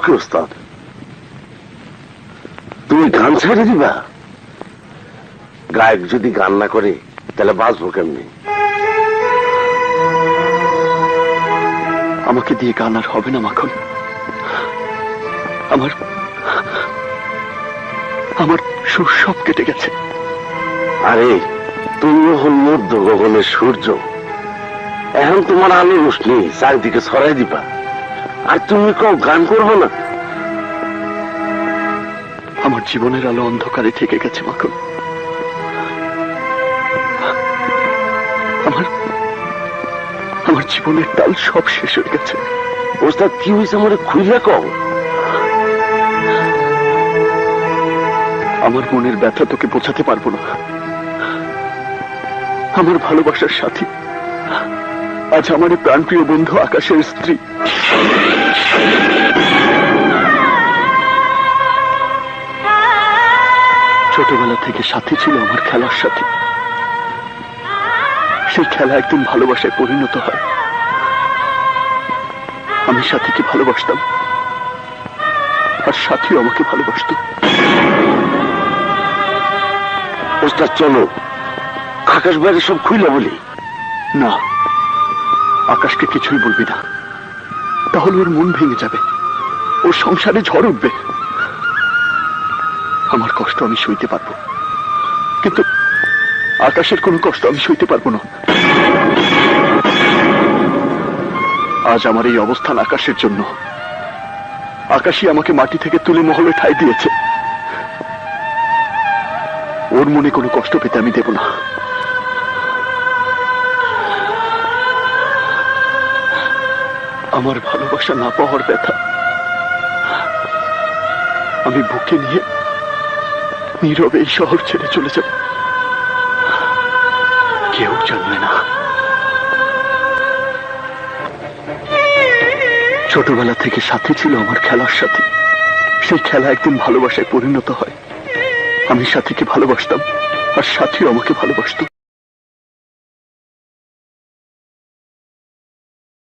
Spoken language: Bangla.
কি ওস্তাদ, তুমি গান ছেড়ে দিবা? গায়ক যদি গান না করে তাহলে বাঁচবো কেমনি? আমাকে দিয়ে গান আর হবে না মাখন। আমার আমার সুর সব কেটে গেছে। আরে তুমিও হল মধ্য গগনের সূর্য, এখন তোমার আলো রোশনি চারিদিকে ছড়াই দিবা, আর তুমি কেউ গান করবো না? আমার জীবনের আলো অন্ধকারে থেকে গেছে মাখন। আমার আমার জীবনের তাল সব শেষ হয়ে গেছে। ওস্তাদ কি হয়েছে আমার খুইলা কও। আমার মনের ব্যথা তোকে বোঝাতে পারবো না। আমার ভালোবাসার সাথী আজ আমার প্রাণপ্রিয় বন্ধু আকাশের স্ত্রী। ছোটবেলা থেকে সাথী ছিল আমার খেলার সাথী। সেই খেলা একদিন ভালোবাসায় পরিণত হয়। আমি সাথীকে ভালোবাসতাম, আর সাথীও আমাকে ভালোবাসত। ওস্তাদ চলো আকাশ বাইরে সব খুইলা বলি। না, আকাশকে কিছুই বলবি না, তাহলে ওর মন ভেঙে যাবে, ওর সংসারে ঝড় উঠবে। আমার কষ্ট আমি সইতে পারবো, কিন্তু আকাশের কোনো কষ্ট আমি সইতে পারবো না। আজ আমার এই অবস্থান আকাশের জন্য। আকাশই আমাকে মাটি থেকে তুলে মহলে ঠাঁই দিয়েছে। ওর মনে কোনো কষ্ট পেতে আমি দেব না। আমার ভালোবাসা না পাওয়ার ব্যথা আমি বুকে নিয়ে নীরবে এই শহর ছেড়ে চলে যাব। কেউ জানবে না। ছোটবেলা থেকে সাথী ছিল আমার খেলার সাথী। সেই খেলা একদিন ভালোবাসায় পরিণত হয়। আমি সাথীকে ভালোবাসতাম, আর সাথীও আমাকে ভালোবাসত।